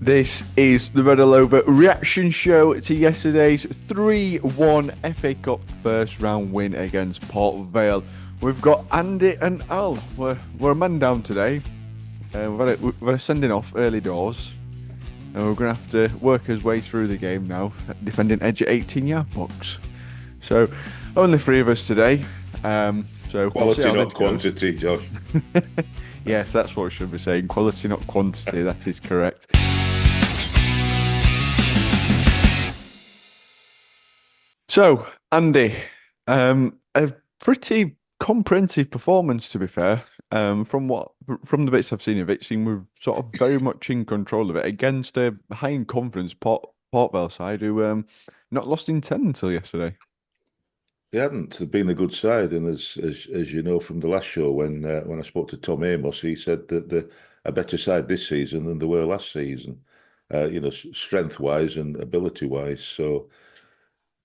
This is the Red All Over reaction show to yesterday's 3-1 FA Cup first round win against Port Vale. We've got Andy and Al. We're a man down today. We're sending off early doors. And we're going to have to work his way through the game now, defending edge at 18-yard box. So, only three of us today. So we'll see Quality, how not this goes. quantity, Josh. Yes, that's what we should be saying. Quality, not quantity. That is correct. So, Andy, a pretty comprehensive performance, to be fair. From the bits I've seen of it, seemed we're sort of very much in control of it against a high in confidence Port Vale side who not lost in 10 until yesterday. They hadn't. They've been a good side, and as you know from the last show, when I spoke to Tom Amos, he said that they're a better side this season than they were last season. Strength wise and ability wise. So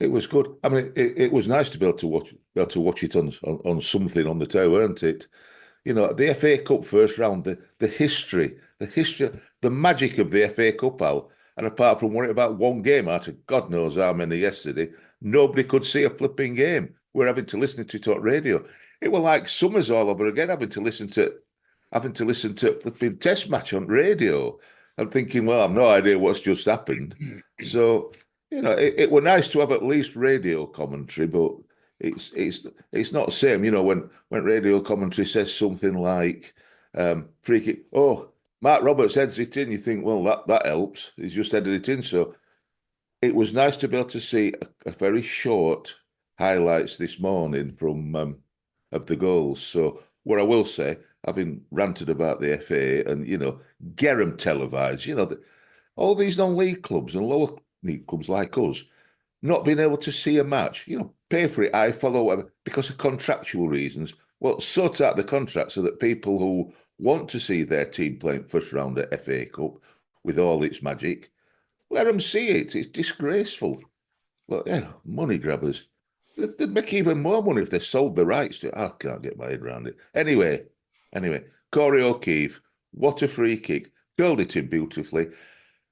it was good. I mean, it was nice to be able to watch it on something on the tower, weren't it? The FA Cup first round, the history, the magic of the FA Cup, Al. And apart from worrying about one game out of God knows how many yesterday, nobody could see a flipping game. We're having to listen to it on radio. It was like summers all over again, having to listen to flipping test match on radio and thinking, well, I've no idea what's just happened. So, it were nice to have at least radio commentary, but it's not the same. When radio commentary says something like free kick, oh, Mark Roberts heads it in, you think, well, that helps. He's just headed it in. So it was nice to be able to see a very short highlights this morning from of the goals. So what I will say, having ranted about the FA and get them televised, all these non-league clubs and lower league clubs like us not being able to see a match, pay for it, I follow whatever, because of contractual reasons. Well, sort out the contract so that people who want to see their team playing first round at FA Cup with all its magic, let them see it. It's disgraceful. But money grabbers. They'd make even more money if they sold the rights to it. I can't get my head around it. Anyway, Corey O'Keefe, what a free kick. Curled it in beautifully.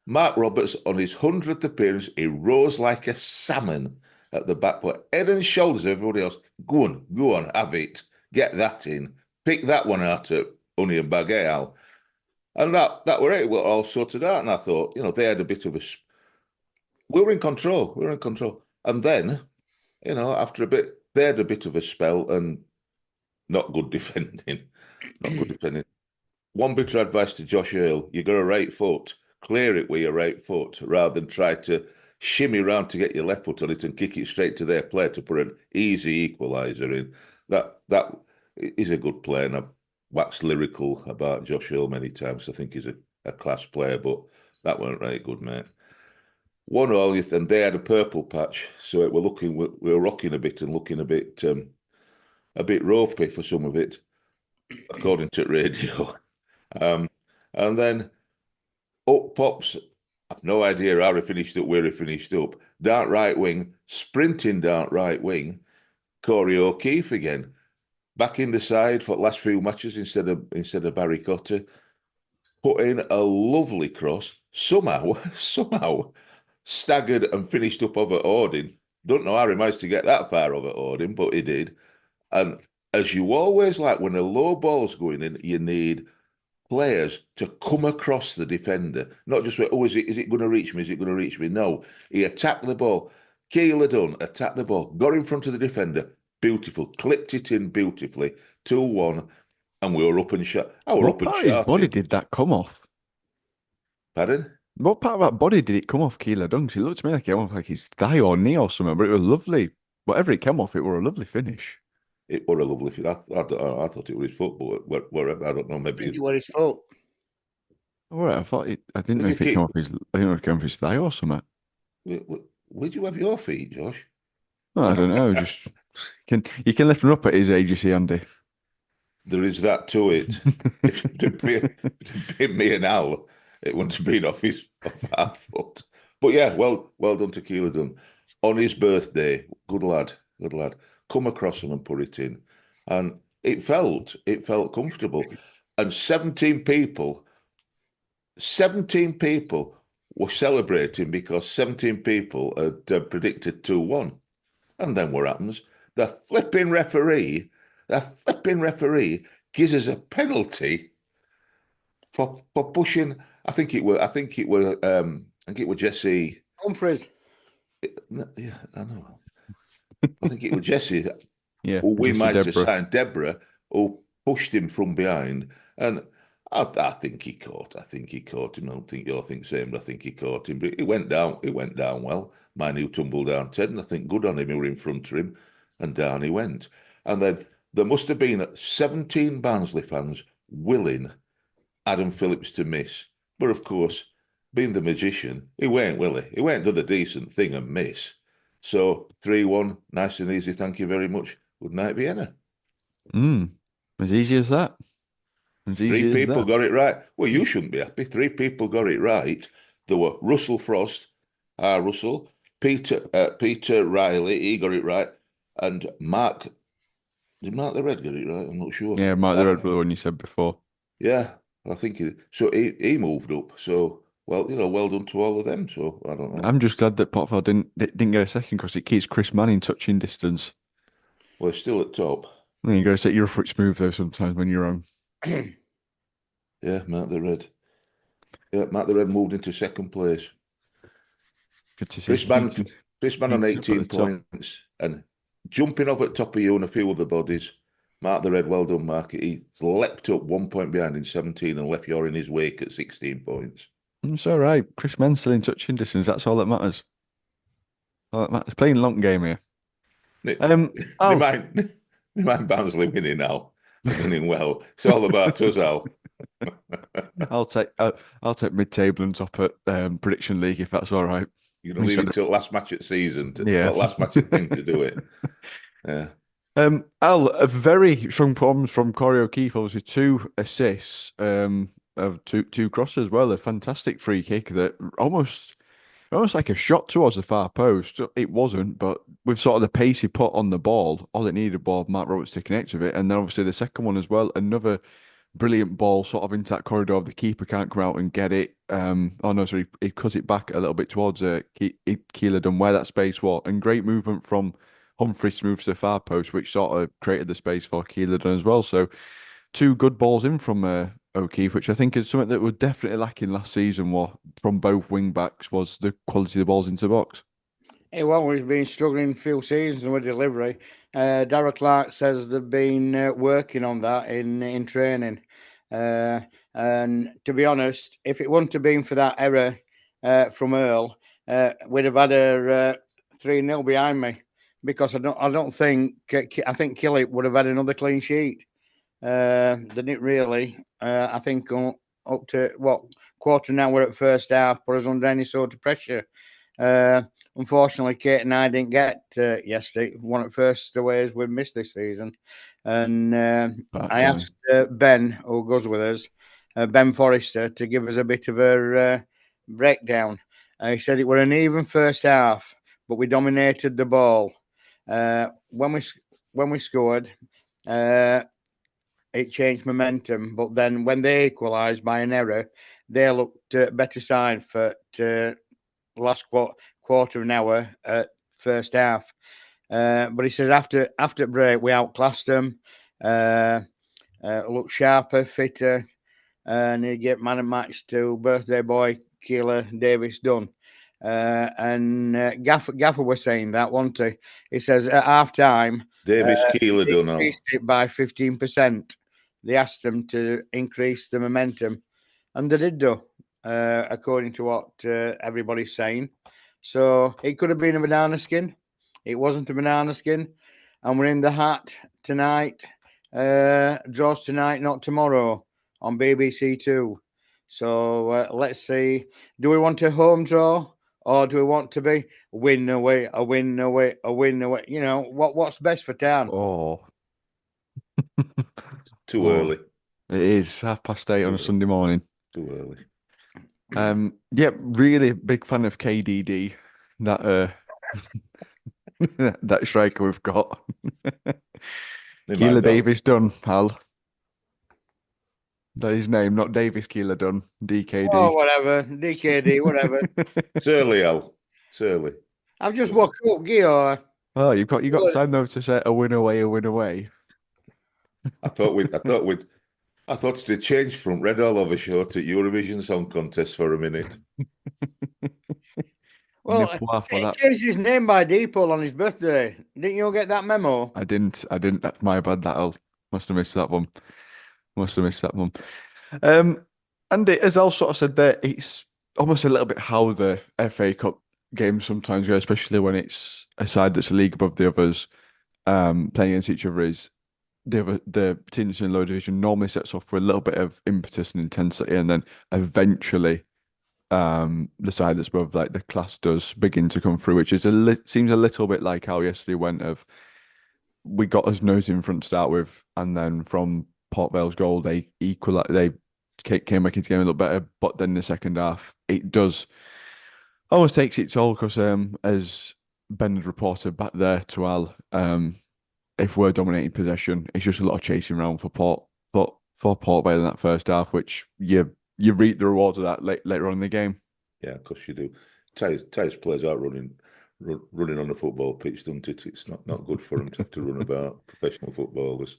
Mark Roberts, on his 100th appearance, he rose like a salmon at the back, but head and shoulders of everybody else. Go on, have it. Get that in. Pick that one out of Honey and Baguette, Al. And that were it. We were all sorted out. And I thought, they had a bit of a. We were in control. And then, after a bit, they had a bit of a spell and not good defending. Not good defending. One bit of advice to Josh Earl: you got a right foot, clear it with your right foot rather than try to shimmy round to get your left foot on it and kick it straight to their player to put an easy equaliser in. That is a good player, and I've waxed lyrical about Josh Earl many times. I think he's a class player, but that weren't right good, mate. 1-1, and they had a purple patch, so we were rocking a bit and looking a bit ropey for some of it, according to radio. And then up pops, I've no idea how he finished up, where he finished up. Down right wing, sprinting down right wing, Corey O'Keefe again. Back in the side for the last few matches instead of Barry Cotter. Put in a lovely cross. Somehow staggered and finished up over Ordin. Don't know how he managed to get that far over Ordin, but he did. And as you always like, when a low ball's going in, you need players to come across the defender, not just is it going to reach me? Is it going to reach me? No, he attacked the ball. Keeler done, attacked the ball, got in front of the defender, beautiful, clipped it in beautifully, 2-1, and we were up and shot. I were What up and part of his body shouting. did that come off? Pardon? What part of that body did it come off, Keeler Dunks? It looked to me like it came off like his thigh or knee or something, but it was lovely. Whatever it came off, it were a lovely finish. It were a lovely thing. I thought it was his foot, but wherever, I don't know, I maybe think it was his fault. All right, I didn't know Did you if it came keep? off his, I didn't know if it came off his thigh or something. Where'd you have your feet, Josh? I don't know. Just you can lift him up at his age, you see, Andy. There is that to it. If it'd been me and Al, it wouldn't have been off our foot. But yeah, well done to Keeler Dunn. On his birthday, good lad. Come across him and put it in. And it felt comfortable. And 17 people 17 people were celebrating because 17 people had predicted 2-1. And then what happens? The flipping referee gives us a penalty for pushing. I think it was Jesse. Humphreys. Yeah, I know. I think it was Jesse Yeah, who we Jesse might have Deborah. signed, Deborah, who pushed him from behind. And I think he caught. I think he caught him. I don't think you'll think same, but I think he caught him. But it went down. It went down well. Mine who tumbled down Ted, and I think good on him. He were in front of him, and down he went. And then there must have been 17 Barnsley fans willing Adam Phillips to miss. But of course, being the magician, he won't, will he? He won't do the decent thing and miss. So 3-1, nice and easy. Thank you very much. Good night, Vienna. As easy as that. As Three easy as people that. got it right. Well, you shouldn't be happy. Three people got it right. There were Russell Frost, Russell, Peter Riley, he got it right, and Mark. Did Mark the Red get it right? I'm not sure. Yeah, Mark the Red Brother, one you said before. Yeah, I think it. So he moved up. So well done to all of them. So I don't know. I'm just glad that Port Vale didn't get a second because it keeps Chris Manning touching distance. Well, it's still at top. You got to set your foot smooth though sometimes when you're wrong. Yeah, Mark the Red. Yeah, Mark the Red moved into second place. Good to see. Chris Man on Heats up at 18 the top. points and jumping off at top of you and a few other bodies. Mark the Red, well done, Mark. He's leapt up 1 point behind in 17 and left you in his wake at 16 points. It's all right. Chris Mann's still in touching distance. That's all that matters. All that matters. Playing long game here. Never Al, mind Barnsley winning now. Winning well. It's all about us, Al. I'll take mid-table and top at prediction league if that's all right. You're gonna leave it till last match at season Yeah. last match of thing to do it. Yeah. Al, a very strong performance from Corey O'Keefe. Obviously, 2 assists, of two crosses as well. A fantastic free kick that almost like a shot towards the far post. It wasn't, but with sort of the pace he put on the ball, all it needed was Matt Roberts to connect with it. And then obviously the second one as well, another brilliant ball sort of into that corridor. The keeper can't come out and get it. Oh no, sorry, he cut it back a little bit towards Keeler done where that space was, and great movement from Humphreys to move to the far post, which sort of created the space for Keeler done as well. So 2 good balls in from O'Keefe, which I think is something that was definitely lacking last season. From both wing backs was the quality of the balls into the box. Well, we've been struggling a few seasons with delivery. Darragh Clark says they've been working on that in training. And to be honest, if it wouldn't have been for that error from Earl, we'd have had a 3-0 behind me, because I think Killy would have had another clean sheet. They didn't really. I think up to quarter an hour at first half put us under any sort of pressure. Unfortunately, Kate and I didn't get yesterday. One of the first aways we've missed this season. And I asked Ben, who goes with us, Ben Forrester, to give us a bit of a breakdown. He said it was an even first half, but we dominated the ball. When we scored, it changed momentum. But then when they equalised by an error, they looked better side for last quarter of an hour at first half. But he says after break we outclassed them, looked sharper, fitter, and he get man of match to birthday boy Keeler Davis Dunn. And Gaffer was saying that, wasn't he? He says at half time, Davis Keeler done increased it by 15%. They asked them to increase the momentum, and they did do, according to what everybody's saying. So it could have been a banana skin. It wasn't a banana skin. And we're in the hat tonight. Draws tonight, not tomorrow, on BBC Two. So let's see. Do we want a home draw, or do we want to be a win away, a win away, a win away? You know, what's best for town? Oh. Too early. It is 8:30 on a Sunday morning. Too early. Yeah, really big fan of KDD. That that striker we've got. Keeler Davis done, pal. That his name, not Davis Keeler Dunn, Oh, DKD. whatever, DKD, whatever. Surly, Al. Surly. I've just woke up, Gio. Oh, you got time though to say a win away, a win away. I thought it'd change from Red All Over Show to Eurovision Song Contest for a minute. Well, Nipple off for he that. changed his name by default on his birthday. Didn't you get that memo? I didn't. That's my bad. That'll must have missed that one. Must have missed that one. Um, and as Al sort of said there, it's almost a little bit how the FA Cup games sometimes go, especially when it's a side that's a league above the others, playing against each other. Is the team that's in low division normally sets off for a little bit of impetus and intensity, and then eventually, the side that's above like the class does begin to come through, which is seems a little bit like how yesterday went. Of we got us nose in front to start with, and then from Port Vale's goal, they came back into the game a little better. But then in the second half, it does almost takes its toll because, as Ben had reported back there to Al, if we're dominating possession, it's just a lot of chasing around for Port Vale in that first half, which you reap the rewards of that later on in the game. Yeah, of course you do. Ties players out running on the football pitch, don't it? It's not good for them to have to run about, professional footballers.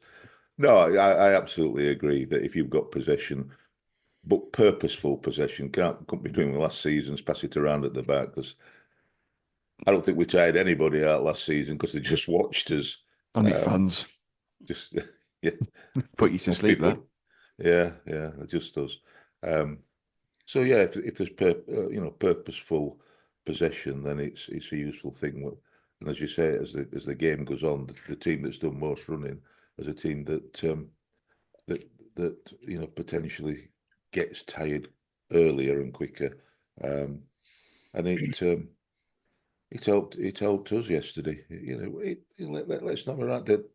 No, I absolutely agree that if you've got possession, but purposeful possession, couldn't be doing last season's pass it around at the back, because I don't think we tired anybody out last season because they just watched us. Only fans Just yeah, put you to sleep there. Yeah, it just does. So yeah, if there's purposeful possession, then it's a useful thing. And as you say, as the game goes on, the team that's done most running as a team that potentially gets tired earlier and quicker, and it helped us yesterday. Let's not be right that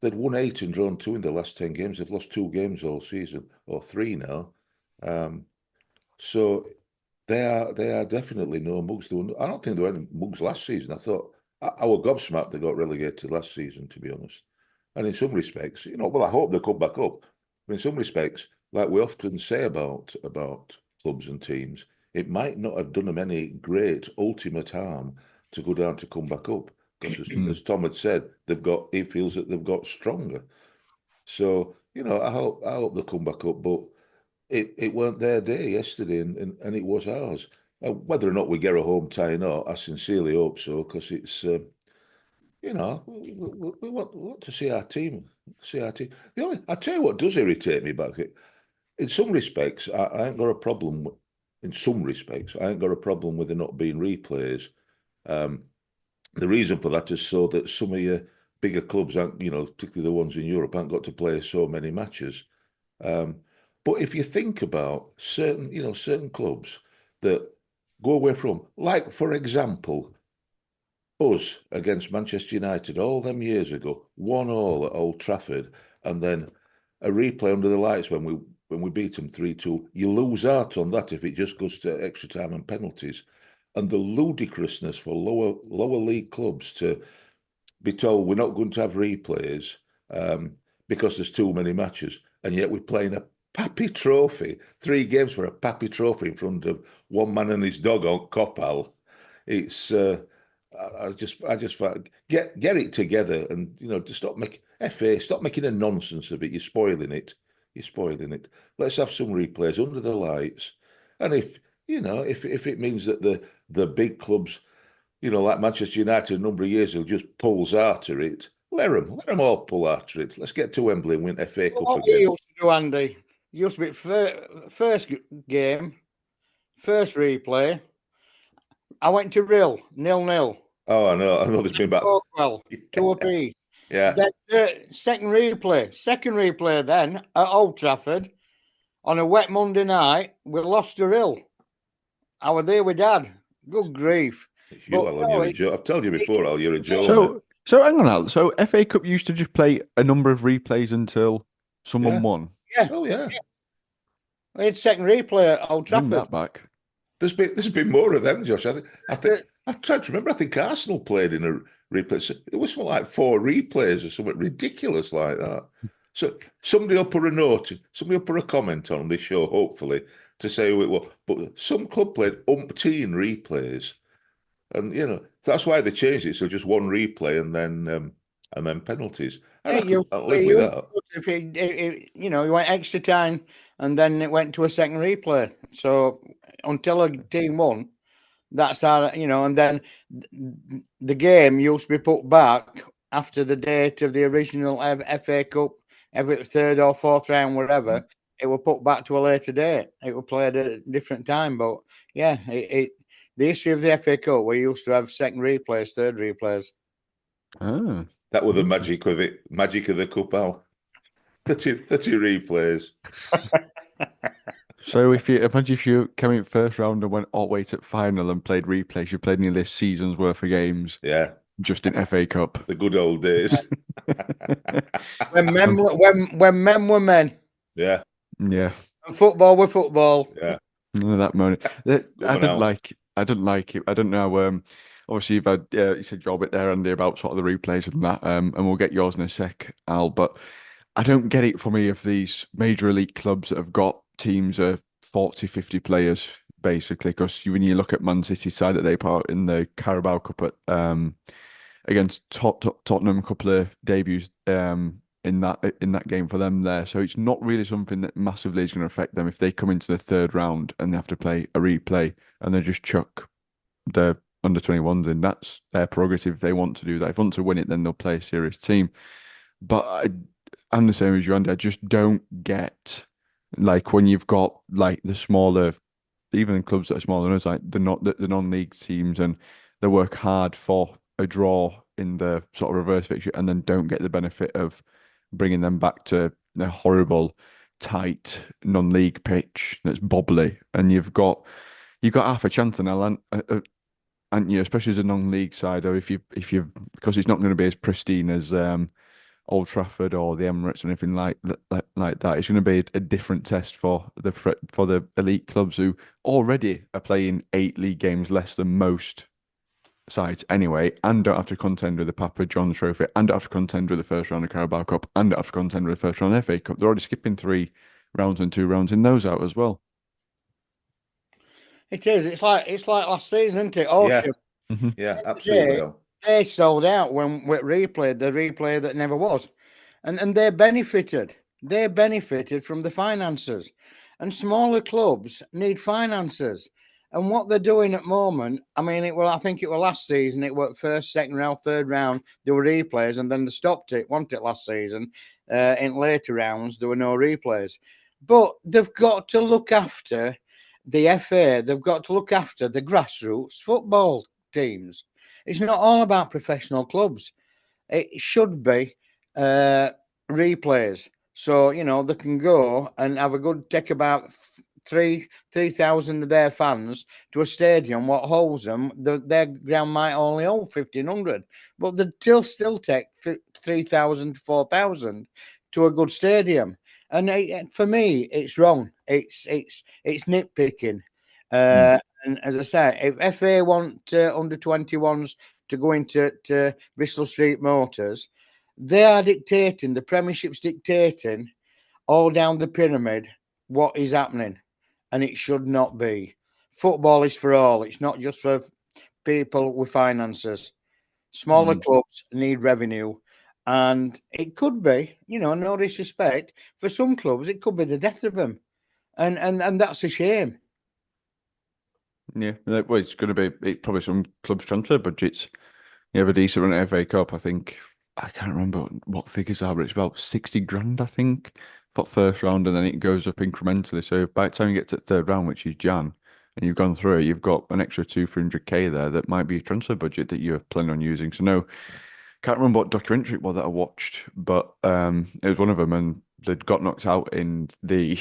they'd won 8 and drawn 2 in the last 10 games. They've lost 2 games all season, or 3 now. So they are definitely no mugs. I don't think there were any mugs last season. I thought I was gobsmacked they got relegated last season, to be honest. And in some respects, I hope they come back up. But in some respects, like we often say about clubs and teams, it might not have done them any great ultimate harm to go down to come back up. Because as Tom had said, he feels that they've got stronger. So, I hope they come back up, but it weren't their day yesterday, and it was ours. Whether or not we get a home tie or not, I sincerely hope so, because it's we want to see our team. I tell you what does irritate me about it. In some respects, I ain't got a problem. In some respects, I ain't got a problem with there not being replays. The reason for that is so that some of your bigger clubs, particularly the ones in Europe, haven't got to play so many matches. But if you think about certain clubs that go away from, like, for example, us against Manchester United all them years ago, 1-1 at Old Trafford, and then a replay under the lights when we beat them 3-2, you lose out on that if it just goes to extra time and penalties. And the ludicrousness for lower league clubs to be told we're not going to have replays because there's too many matches, and yet we're playing a Pappy Trophy, 3 games for a Pappy Trophy in front of one man and his dog on Copal. It's I just find, get it together, and to stop making a nonsense of it. You're spoiling it. Let's have some replays under the lights, and if it means that the big clubs, like Manchester United a number of years ago, just pulls after it, let them all pull after it. Let's get to Wembley and win FA Cup What again. we used to do, Andy, used to be first game, first replay. I went to Rill, 0-0. Oh, I know. There's been about 2 apiece. Yeah. Then second replay. Then at Old Trafford on a wet Monday night, we lost to Rill. I was there with Dad. Good grief! I've told you before, Al, you're a joke. So hang on, Al. So FA Cup used to just play a number of replays until someone won. Yeah. Oh yeah. We had second replay at Old Trafford. Bring that back. There's been more of them, Josh. I think I'm trying to remember. I think Arsenal played in a replay. It was something like 4 replays or something ridiculous like that. So somebody will put a note, somebody will put a comment on this show, hopefully, to say who it was. But some club played umpteen replays, and that's why they changed it. So just one replay and then penalties. Yeah, And I'll live with you that. if you went extra time and then it went to a second replay. So until a team won, that's how and then the game used to be put back after the date of the original FA Cup, every third or fourth round, whatever. It will put back to a later date. It will play at a different time. But yeah, the history of the FA Cup, we used to have second replays, third replays. Ah. That was the magic of it, magic of the cup, Al. 30 replays. So if you came in first round and went all the way to final and played replays, you played nearly a season's worth of games. Yeah. Just in FA Cup. The good old days. when men were men. Yeah. Yeah. And football were football. Yeah. None of that money. I didn't like it. I don't know. Obviously you've had you said your bit there, Andy, about sort of the replays and that. And we'll get yours in a sec, Al. But I don't get it for me of these major elite clubs that have got teams of 40, 50 players, basically. Because when you look at Man City's side that they part in the Carabao Cup at against Tottenham, a couple of debuts in that game for them there. So it's not really something that massively is going to affect them if they come into the third round and they have to play a replay and they just chuck the under 21s in. That's their prerogative if they want to do that. If they want to win it, then they'll play a serious team. But I'm the same as you, Andy. I just don't get like when you've got like the smaller, even in clubs that are smaller than us, like the non-league teams, and they work hard for a draw in the sort of reverse fixture and then don't get the benefit of bringing them back to the horrible, tight non-league pitch that's bobbly, and you've got half a chance now, aren't you? Especially as a non-league side, or if you because it's not going to be as pristine as Old Trafford or the Emirates or anything like that. It's going to be a different test for the elite clubs who already are playing 8 league games less than most sides anyway, and don't have to contend with the Papa John's Trophy, and don't have to contend with the first round of Carabao Cup, and don't have to contend with the first round of FA Cup. They're already skipping 3 rounds and 2 rounds in those out as well. It is. It's like last season, isn't it? Awesome. Yeah, Mm-hmm. yeah, absolutely. They sold out when we replayed the replay that never was, and they benefited. They benefited from the finances, and smaller clubs need finances. And what they're doing at the moment, I mean, I think it was last season. It was first, second round, third round. There were replays, and then they stopped it. Wasn't it last season? In later rounds, there were no replays. But they've got to look after the FA. They've got to look after the grassroots football teams. It's not all about professional clubs. It should be replays. So, they can go and have a good take about 3,000 of their fans to a stadium what holds them. Their ground might only hold 1,500, but they'd still take 3,000 to 4,000 to a good stadium. And for me, it's wrong. It's nitpicking. And as I say, if FA want under 21s to go into Bristol Street Motors, they are dictating, the Premiership's dictating all down the pyramid what is happening. And it should not be. Football is for all. It's not just for people with finances. Smaller clubs need revenue. And it could be, no disrespect, for some clubs, it could be the death of them. And that's a shame. Yeah, well, it's going to be probably some clubs' transfer budgets. You have a decent run at FA Cup. I think I can't remember what figures are, but it's about 60 grand, I think, for first round, and then it goes up incrementally. So by the time you get to the third round, which is Jan, and you've gone through it, you've got an extra 200-300k there that might be a transfer budget that you're planning on using. So no, can't remember what documentary it was that I watched, but it was one of them, and they'd got knocked out in the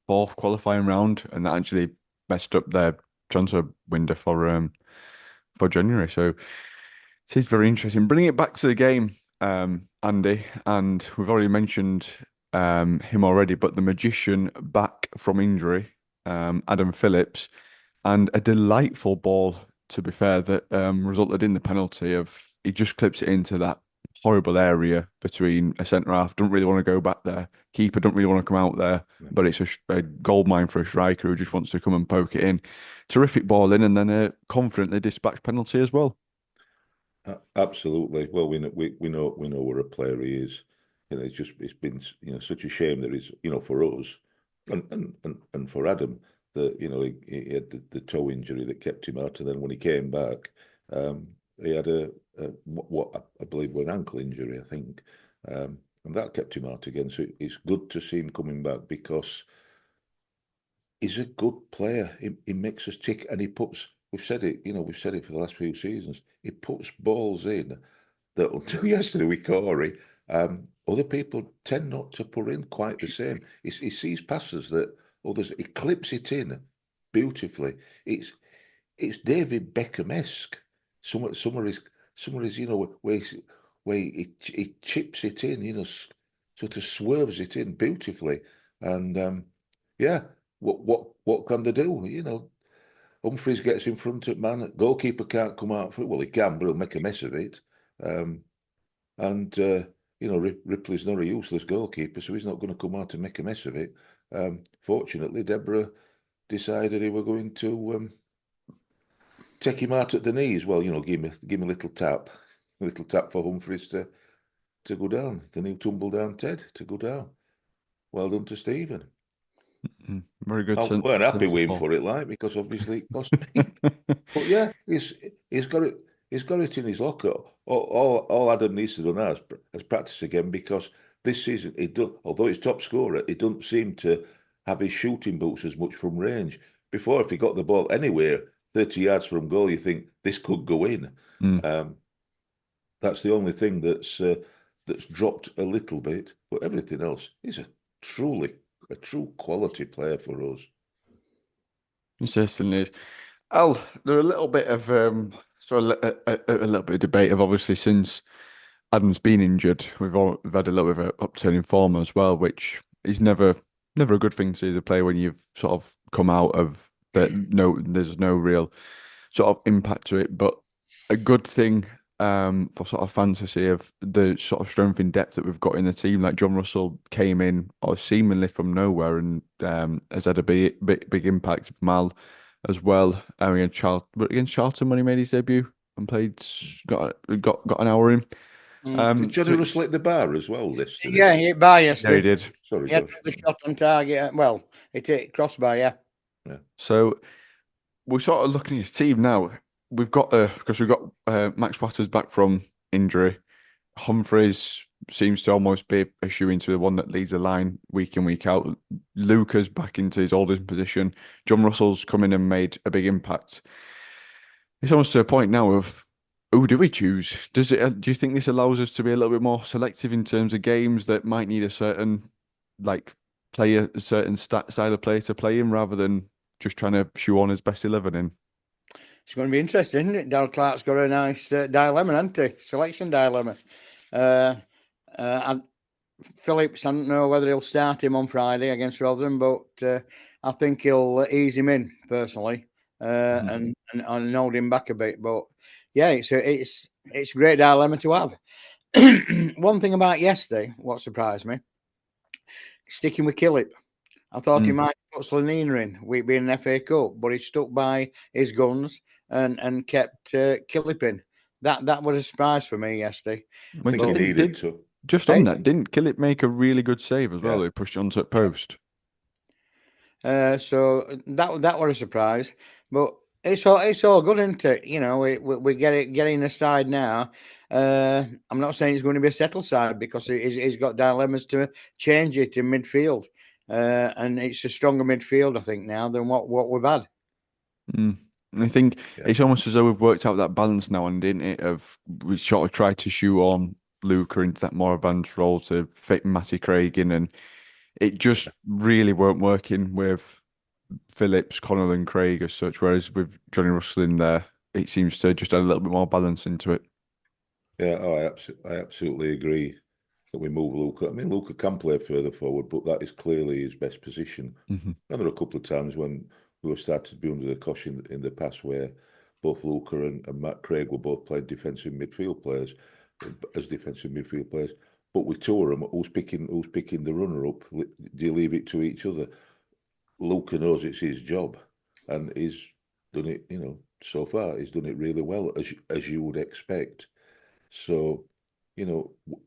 4th qualifying round, and that actually messed up their transfer window for January. So it is very interesting. Bringing it back to the game, Andy, and we've already mentioned him already, but the magician back from injury, Adam Phillips, and a delightful ball, to be fair, that resulted in the penalty of he just clips it into that horrible area between a centre half. Don't really want to go back there. Keeper don't really want to come out there. Yeah. But it's a gold mine for a striker who just wants to come and poke it in. Terrific ball in, and then a confidently dispatched penalty as well. Absolutely. Well, we know what a player he is. It's been such a shame that he's for us and for Adam that he had the toe injury that kept him out, and then when he came back, he had what I believe were an ankle injury, I think, and that kept him out again. So it's good to see him coming back because he's a good player. He makes us tick, and he puts. We've said it for the last few seasons. He puts balls in that until yesterday with Corey, other people tend not to put in quite the same. He sees passes that others. He clips it in beautifully. It's David Beckham-esque. Some of his where he chips it in, sort of swerves it in beautifully, and yeah. What can they do? Humphreys gets in front of man. Goalkeeper can't come out for it. Well, he can, but he'll make a mess of it. Ripley's not a useless goalkeeper, so he's not going to come out and make a mess of it. Fortunately, Deborah decided he were going to take him out at the knees. Well, give him a little tap for Humphreys to go down. The new tumble down Ted to go down. Well done to Stephen. Very good. I weren't happy with him for it, because obviously it cost me. But yeah, he's got it. He's got it in his locker. All Adam needs to do now is practice again, because this season although he's top scorer, he doesn't seem to have his shooting boots as much from range. Before, if he got the ball anywhere 30 yards from goal, you think this could go in. That's the only thing that's dropped a little bit, but everything else, he's a true quality player for us. He certainly is. Al, there's a little bit of a little bit of debate of, obviously, since Adam's been injured, we've had a little bit of an upturn in form as well, which is never a good thing to see as a player when you've sort of come out of that. No, there's no real sort of impact to it, but a good thing for sort of fantasy of the sort of strength in depth that we've got in the team. Like John Russell came in or seemingly from nowhere and has had a big impact. Mal as well. Against Charlton when he made his debut and played, got an hour in. Did Johnny Russell hit the bar as well? Yeah, he hit bar yesterday. Yeah, he did. Sorry, he had Josh. the shot on target. Well, it hit crossbar. Yeah. So we're sort of looking at his team now. We've got Max Waters back from injury. Humphreys seems to almost be a shoe into the one that leads the line week in, week out. Luca's back into his oldest position. John Russell's come in and made a big impact. It's almost to a point now of who do we choose? Do you think this allows us to be a little bit more selective in terms of games that might need a certain player, a certain style of player to play in, rather than just trying to shoe on his best 11 in? It's going to be interesting, isn't it? Darryl Clark's got a nice dilemma, hasn't he? Selection dilemma. Phillips, I don't know whether he'll start him on Friday against Rotherham, but I think he'll ease him in personally and hold him back a bit. But yeah, it's a great dilemma to have. One thing about yesterday, what surprised me, sticking with Killip. I thought he might put Slanina in, we being an FA Cup, but he stuck by his guns and kept Killip in. That was a surprise for me yesterday. I think he needed to. Just on that, didn't Killip make a really good save as well? Yeah. He pushed onto the post. So that was a surprise, but it's all good, isn't it? We get it getting aside now. I'm not saying it's going to be a settled side because he's got dilemmas to change it in midfield, and it's a stronger midfield, I think, now than what we've had. And I think it's almost as though we've worked out that balance now, and didn't it? Of we sort of tried to shoe on Luca into that more advanced role to fit Matty Craig in, and it just really weren't working with Phillips, Connell, and Craig as such. Whereas with Johnny Russell in there, it seems to just add a little bit more balance into it. Yeah, I absolutely agree that we move Luca. I mean, Luca can play further forward, but that is clearly his best position. And there are a couple of times when we were started to be under the cosh in the past where both Luca and Matt Craig were both playing defensive midfield players. as defensive midfield players. But with two of them, who's picking the runner up? Do you leave it to each other? Luca knows it's his job, and he's done it. So far he's done it really well, as you would expect. So,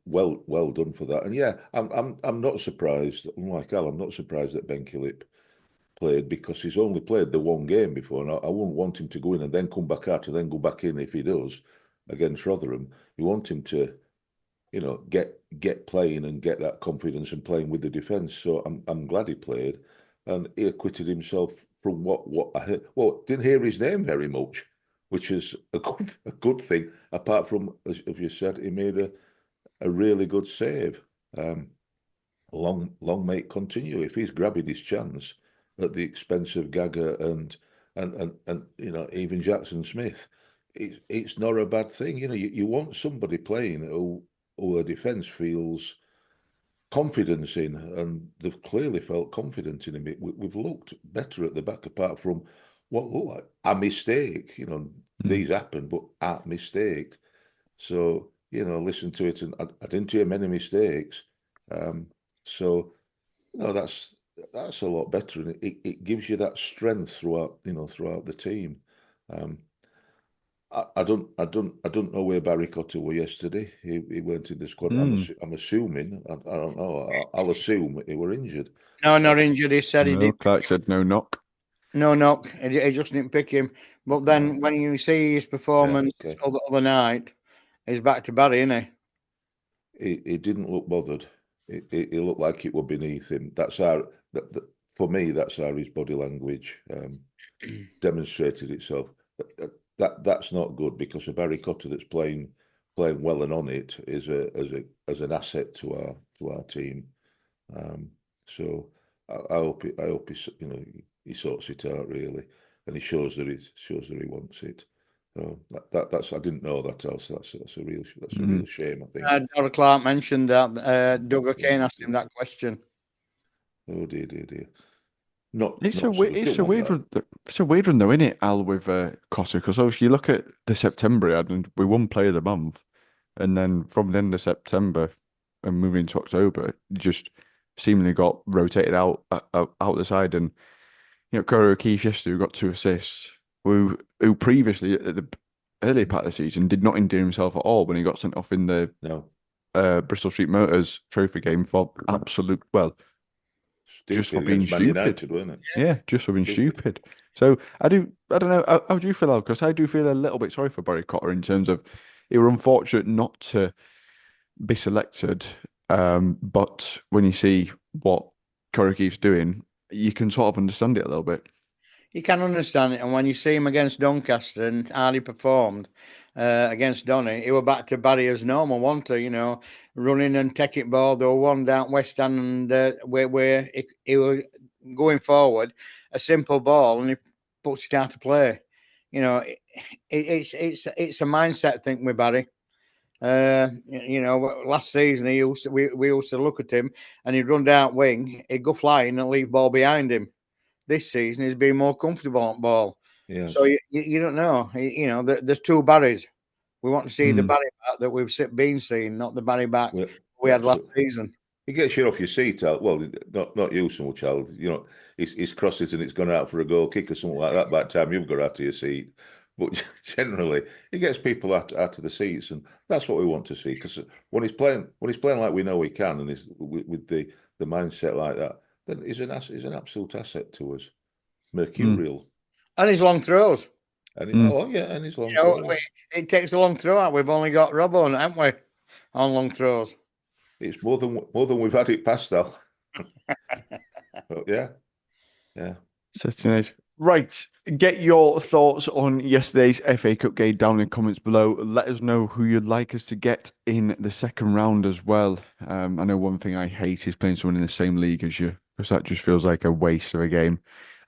well done for that. And yeah, I'm not surprised. Unlike Al, I'm not surprised that Ben Killip played, because he's only played the one game before, and I wouldn't want him to go in and then come back out and then go back in if he does against Rotherham. You want him to, get playing and get that confidence and playing with the defence. So I'm glad he played, and he acquitted himself from what I heard. Well, didn't hear his name very much, which is a good thing. Apart from, as you said, he made a really good save. Long may it continue. If he's grabbing his chance at the expense of Gagger and even Jackson Smith, it's not a bad thing. You want somebody playing who the defence feels confidence in, and they've clearly felt confident in him. We've looked better at the back, apart from what looked like a mistake. These happen, but a mistake. So listen to it, and I didn't hear many mistakes. So that's a lot better, and it gives you that strength throughout the team. I don't know where Barry Cotter were yesterday. He weren't in the squad. I'm assuming. I don't know. I'll assume he were injured. No, not injured. He said he No, did. Clark said no knock. No knock. He just didn't pick him. But then when you see his performance other night, he's back to Barry, isn't he? He didn't look bothered. He looked like it were beneath him. For me, that's how his body language demonstrated itself. That's not good, because a Barry Cotter that's playing well and on it is as an asset to our team. So I hope he sorts it out really, and he shows that he wants it. So that's I didn't know that else. That's a real shame, I think. Dara Clark mentioned that. Doug O'Kane asked him that question. Oh dear. It's a weird one. It's a weird one though, isn't it, Al, with Cotter? Because obviously you look at the September ad, and we won Player of the Month, and then from the end of September and moving into October, just seemingly got rotated out the side. And Corey O'Keefe yesterday, who got 2 assists, who previously at the earlier part of the season did not endear himself at all when he got sent off in the Bristol Street Motors Trophy game for absolute just for being stupid. United, wasn't it? Yeah, just for being stupid. So I don't know. How do you feel, Al? Because I do feel a little bit sorry for Barry Cotter in terms of it were unfortunate not to be selected. But when you see what Corey Keefe's doing, you can sort of understand it a little bit. You can understand it, and when you see him against Doncaster and how he performed against Donny, he were back to Barry as normal, wasn't he? Running and taking ball. There were one down West Ham, and where he was going forward, a simple ball, and he puts it out to play. It's a mindset thing with Barry. Last season we used to look at him, and he'd run down wing, he'd go flying and leave ball behind him. This season he's been more comfortable on ball. Yeah. So you don't know. There's 2 Barrys. We want to see the Barry back that we've been seeing, not the Barry back we had last season. He gets you off your seat, Al. Well, not you so much, Al. He's crossed it and it's gone out for a goal kick or something like that by the time you've got out of your seat. But generally, he gets people out of the seats, and that's what we want to see. Because when he's playing like we know he can, and he's with the mindset like that, then he's an absolute asset to us. Mercurial. And his long throws. And his long throws. It takes a long throw out. We've only got Robbo, haven't we, on long throws? It's more than we've had it past, though. But yeah. Certainly is. Right, get your thoughts on yesterday's FA Cup game down in the comments below. Let us know who you'd like us to get in the second round as well. I know one thing I hate is playing someone in the same league as you, because that just feels like a waste of a game.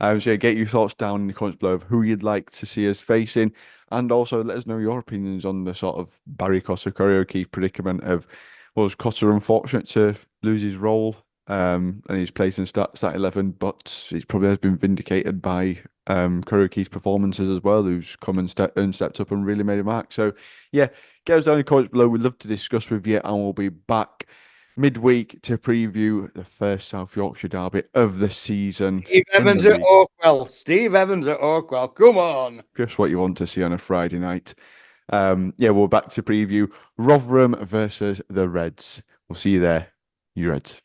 So get your thoughts down in the comments below of who you'd like to see us facing, and also let us know your opinions on the sort of Barry Cotter, Corey O'Keefe predicament of, was Cotter unfortunate to lose his role and he's placed in start 11, but he's probably has been vindicated by Kuroki's performances as well, who's come and stepped up and really made a mark. So, yeah, get us down in the comments below. We'd love to discuss with you, and we'll be back midweek to preview the first South Yorkshire derby of the season. Steve Evans at Oakwell. Steve Evans at Oakwell. Come on. Just what you want to see on a Friday night. We're back to preview Rotherham versus the Reds. We'll see you there, you Reds.